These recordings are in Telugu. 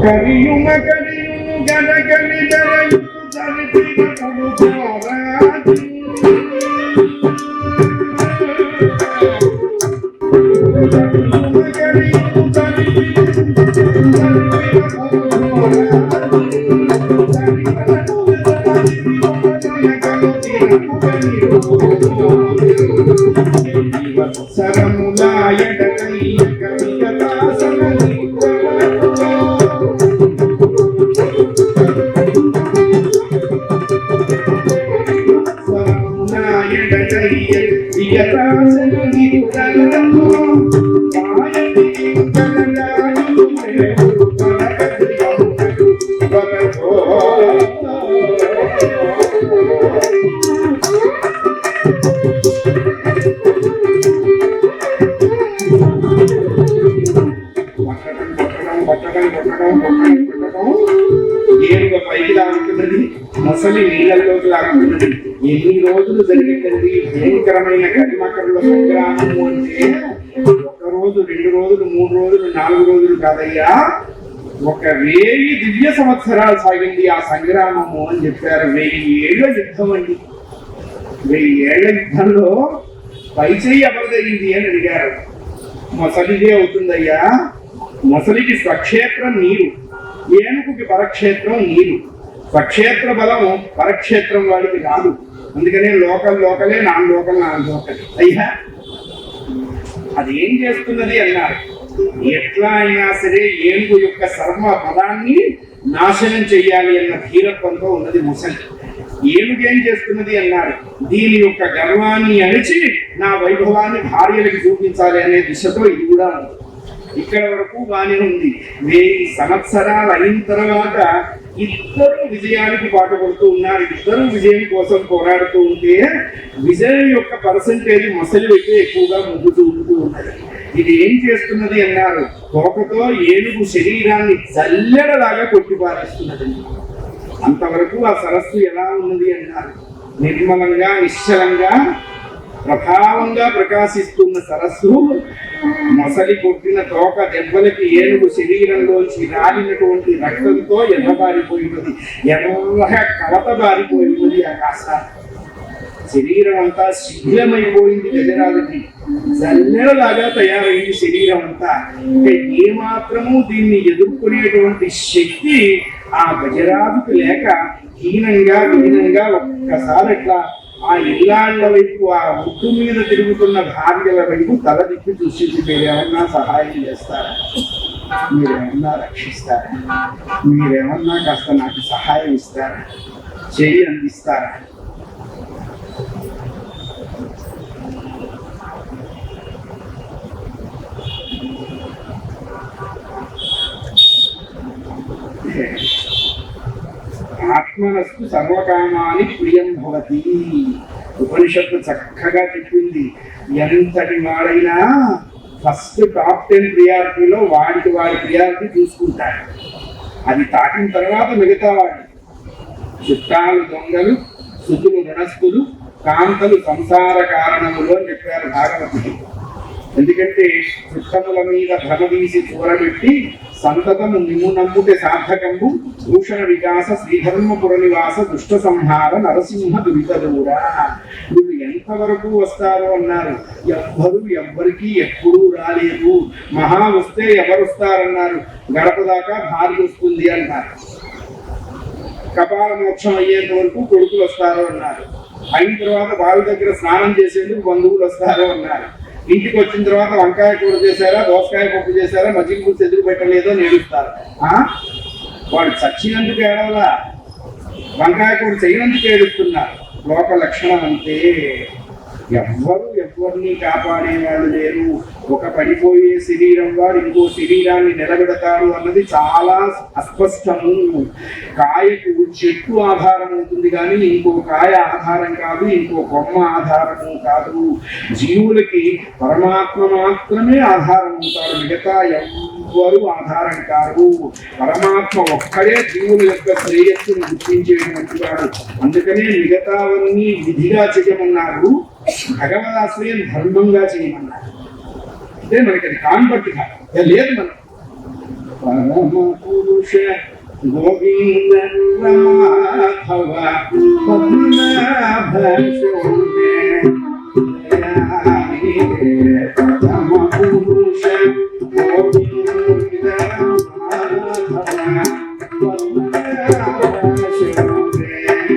కరియుమ కరియుము గనగని బెరయు జరిపిన కొడుకారాజు కరియుమ కరియుము సరములాయడకయ్య కవియదాసనని సరములాయడకయ్య కవియదాసనని ఏనుగ పైకి లాగుతున్నది, మొసలి నీళ్ళల్లోకి లాగుతున్నది. ఎన్ని రోజులు జరిగిందండి భయంకరమైన కరిమకరుల సంగ్రామము అంటే? 1 రోజు 2 రోజులు 3 రోజులు 4 రోజులు కాదయ్యా, 1000 దివ్య సంవత్సరాలు సాగింది ఆ సంగ్రామము అని చెప్పారు. 1000 ఏళ్ల యుద్ధం అండి. 1000 ఏళ్ల యుద్ధంలో పైచేయి ఎవరు జరిగింది అని అడిగారు. మొసలిదే అవుతుందయ్యా. మొసలికి స్వక్షేత్రం నీరు, ఏనుగుకి పరక్షేత్రం నీరు. స్వక్షేత్ర బలము పరక్షేత్రం వాడికి రాదు. అందుకనే లోకలే నాన్ లోకల్ అయ్యా అది ఏం చేస్తున్నది అన్నారు. ఎట్లా అయినా సరే ఏనుగు యొక్క సర్వ పదాన్ని నాశనం చెయ్యాలి అన్న ధీరత్వంతో ఉన్నది మొసలి. ఏనుగు ఏం చేస్తున్నది అన్నారు. దీని యొక్క గర్వాన్ని అణిచి నా వైభవాన్ని భార్యలకు చూపించాలి అనే దిశతో ఇది కూడా ఉంది. ఇక్కడ వరకు బాగానే ఉంది. 1000 సంవత్సరాలు అయిన తర్వాత ఇద్దరు విజయానికి పాటుపడుతూ ఉన్నారు. ఇద్దరు విజయం కోసం పోరాడుతూ ఉంటే విజయం యొక్క పర్సంటేజ్ మొసలి వైపు ఎక్కువగా ముగ్గుతూ ఉంటూ ఉన్నది. ఇది ఏం చేస్తున్నది అన్నారు. తోకతో ఏనుగు శరీరాన్ని జల్లెడలాగా కొట్టిపారేస్తున్నది. అంతవరకు ఆ సరస్సు ఎలా ఉన్నది అన్నారు. నిర్మలంగా నిశ్చలంగా ప్రభావంగా ప్రకాశిస్తున్న సరస్సు మొసలి కొట్టిన తోక దెబ్బలకి ఏనుగు శరీరంలోంచి రాలినటువంటి రక్తంతో ఎర్రబారిపోయినది, ఎర్రగా కలతబారిపోయినది. ఆకాశాన్ని శరీరం అంతా శిథిలమైపోయింది. గజరాజుకి జల్లెడలాగా తయారైంది శరీరం అంతా. ఇంకా ఏమాత్రము దీన్ని ఎదుర్కొనేటువంటి శక్తి ఆ గజరాజుకి లేక హీనంగా ఒక్కసారి అట్లా ఆ ఇల్లాళ్ల వైపు, ఆ ముట్టు మీద తిరుగుతున్న భార్యల వైపు తల దిప్పి చూసి మీరేమన్నా సహాయం చేస్తారా, మీరేమన్నా రక్షిస్తారా, మీరేమన్నా కాస్త నాకు సహాయం ఇస్తారా, చేయి అందిస్తారా? ఆత్మనస్తు సర్వకామాని ప్రియం భవతి. ఉపనిషత్తు చక్కగా చెప్పింది. ఎంతటి వాడైనా ఫస్ట్ టాప్ 10 ప్రియారిటీలో వాడి ప్రియారిటీ చూసుకుంటాడు. అది తాకిన తర్వాత మిగతా వాడు. చుట్టాలు దొంగలు, సుతులు రుణస్థులు, కాంతలు సంసార కారణములు అని చెప్పారు భాగవతుడు. ఎందుకంటే చుట్టముల మీద భ్రమదీసి చూరబెట్టి సంతతము నిమ్ము నమ్ముటే సార్థకంబు భూషణ వికాస శ్రీధర్మపుర నివాస దుష్ట సంహార నరసింహ దురిత దూర. వీళ్ళు ఎంతవరకు వస్తారో అన్నారు. ఎవ్వరికీ ఎప్పుడూ రాలేదు. మహా వస్తే ఎవరు వస్తారన్నారు. గడప దాకా భార్య వస్తుంది అన్నారు. కపాల మోక్షం అయ్యేంత వరకు కొడుకులు వస్తారు అన్నారు. అయిన తర్వాత బావి దగ్గర స్నానం చేసేందుకు బంధువులు వస్తారు అన్నారు. ఇంటికి వచ్చిన తర్వాత వంకాయ కూర చేశారా, దోసకాయ పప్పు చేశారా, మజ్జిగ పులుసు ఎదురు పెట్టలేదో నేడుస్తారు. వాడు చచ్చినందుకు ఏడవలా, వంకాయ కూర చేయనందుకు ఏడుస్తున్నారు. లోక లక్షణం అంతే. ఎవరిని కాపాడేవాళ్ళు లేరు. ఒక పడిపోయే శరీరం వాడు ఇంకో శరీరాన్ని నిలబెడతాడు అన్నది చాలా అస్పష్టము. కాయకు చెట్టు ఆధారం అవుతుంది కానీ ఇంకో కాయ ఆధారం కాదు, ఇంకో కొమ్మ ఆధారము కాదు. జీవులకి పరమాత్మ మాత్రమే ఆధారం అవుతాడు, మిగతా ఎవ్వరూ ఆధారం కాదు. పరమాత్మ ఒక్కడే జీవుల యొక్క శ్రేయస్సును గుర్తించేటువంటి వాడు. అందుకనే మిగతావన్నీ విధిగా చేయమన్నారు, భగవదాశ్రయం ధర్మంగా చేయమన్నారు. అంటే మనకి అది కాన్వర్ట్ కాదు, లేదు. మనం పరమ పురుష గోవింద రాఘవ పద్మనాభ శౌర్య పరమ పురుష గోవింద రాఘవ పద్మనాభ శౌర్య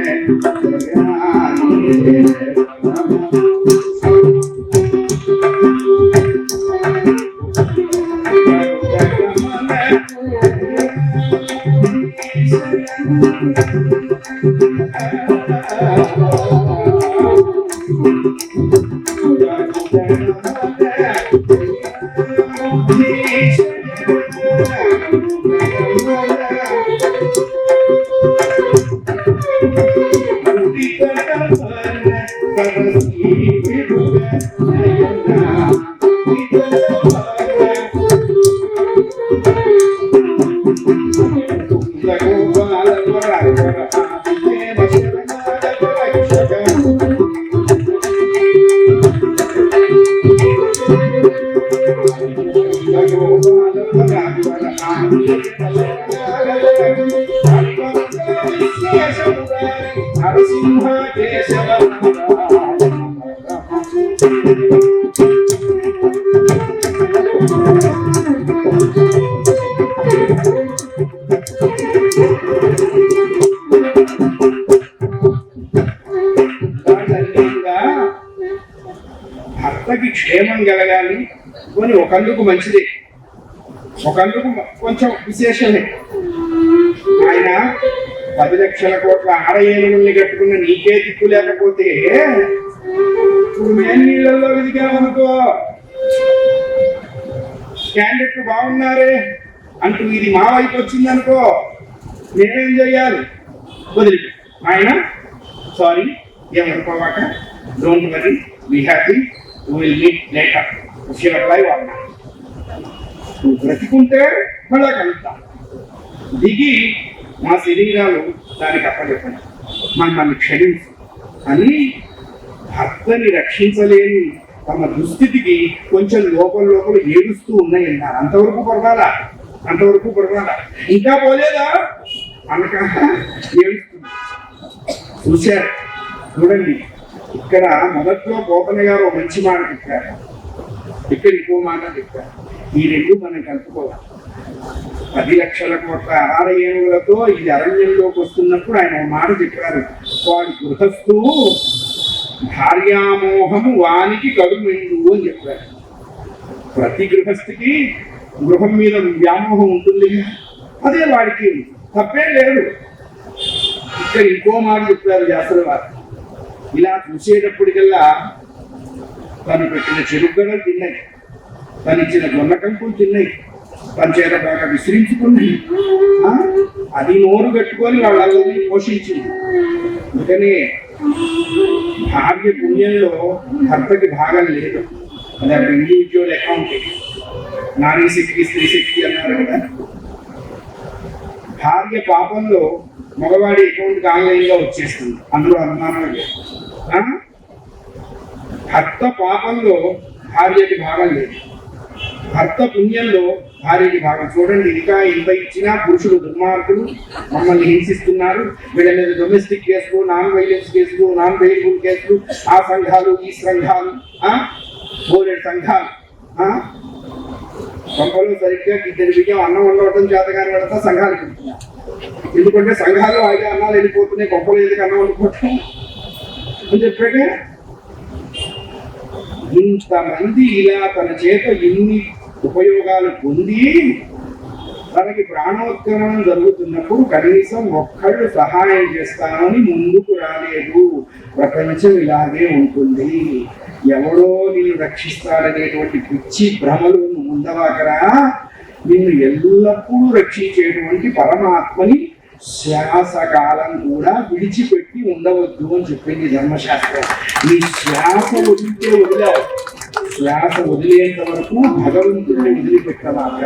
భర్తకి క్షేమం కలగాలి కొని ఒకందుకు మంచిది, ఒకందుకు కొంచెం విశేషమే. ఆయన 10 లక్షల కోట్ల ఆరయేనుగుల్ని కట్టుకున్న నీకే దిక్కు లేకపోతే ఇప్పుడు మేలు నీళ్ళల్లో వెదిగామనుకో, క్యాండిడేట్లు బాగున్నారే అంటూ ఇది మా వైపు వచ్చిందనుకో, నేనేం చెయ్యాలి? వదిలి ఆయన సారీ ఏమనుకోవాక, don't worry, be happy, will meet later, నువ్వు బ్రతికుంటే మళ్ళా కలుద్దాం. దిగి మా శరీరాలు దానికి అప్పచెప్పండి, మమ్మల్ని క్షమించు అని భర్తని రక్షించలేని తమ దుస్థితికి కొంచెం లోపల ఏడుస్తూ ఉన్నాయన్నారు. అంతవరకు పర్వాలా, అంతవరకు పర్వాలా, ఇంకా పోలేదా అనక ఏడుస్తుంది. చూశారు చూడండి, ఇక్కడ మొదట్లో పోతన గారు మంచి మాట చెప్పారు, ఇక్కడ ఇంకో మాట చెప్పారు. ఈ రెండు మనం కలుపుకోవాలి. 10 లక్షల కోట్ల ఆరయేనుగులతో ఇది అరణ్యంలోకి వస్తున్నప్పుడు ఆయన మాట చెప్పారు, వాడి గృహస్థు భార్యామోహము వానికి కడుమెండు అని చెప్పారు. ప్రతి గృహస్థికి గృహం మీద వ్యామోహం ఉంటుంది, అదే వాడికి తప్పే లేదు. ఇక్కడ ఇంకో మాట చెప్పారు వ్యాసుల వారు, ఇలా చూసేటప్పటికల్లా తను పెట్టిన చెరుగడలు తిన్నాయి, తను ఇచ్చిన జొన్న కంకులు తిన్నాయి, తన చేత బాగా విసిరించుకున్నాయి, అది నోరు కట్టుకొని వాళ్ళందరినీ పోషించింది. అందుకనే భార్య పుణ్యంలో భర్తకి భాగం లేదు. అది అక్కడ ఇండివిజువల్ అకౌంటింగ్, నారీ శక్తి స్త్రీ శక్తి అన్నారు కదా. భార్య పాపంలో మగవాడి అకౌంట్కి ఆన్లైన్గా వచ్చేస్తుంది, అందులో అనుమానం లేదు. భర్త పాపంలో భార్యకి భాగం లేదు, భర్త పుణ్యంలో భార్యకి భాగం. చూడండి, ఇంకా ఇంత ఇచ్చినా పురుషులు దుర్మార్గులు మమ్మల్ని హింసిస్తున్నారు, వీళ్ళ మీద డొమెస్టిక్ కేసులు, నాన్ వైలెన్స్ కేసులు, నాన్ బెయిలబుల్ కేసులు, ఆ సంఘాలు ఈ సంఘాలు, బోలెడు సంఘాలు. కొంపలో సరిగ్గా ఇద్దరు బియ్యం అన్నం వండవటం చేతగాని పడతా సంఘాలు పెడుతున్నారు. ఎందుకంటే సంఘాలు అయితే అన్నాలు వెళ్ళిపోతున్నాయి, కొంపలో ఎందుకు అన్నం వండుకోవటం అని చెప్పాక ఇంతమంది ఇలా తన చేత ఇన్ని ఉపయోగాలు పొంది తనకి ప్రాణోత్క్రమణం జరుగుతున్నప్పుడు కనీసం ఒక్కళ్ళు సహాయం చేస్తామని ముందుకు రాలేదు. ప్రపంచం ఇలాగే ఉంటుంది, ఎవడో నిన్ను రక్షిస్తాడనేటువంటి పిచ్చి భ్రమలు ఉండవాకరా. నిన్ను ఎల్లప్పుడూ రక్షించేటువంటి పరమాత్మని శ్వాసకాలం కూడా విడిచిపెట్టి ఉండవద్దు అని చెప్పింది ధర్మశాస్త్రం. నీ శ్వాస వదిలితే వదిలావు, శ్వాస వదిలేంత వరకు భగవంతుడిని వదిలిపెట్టవాక.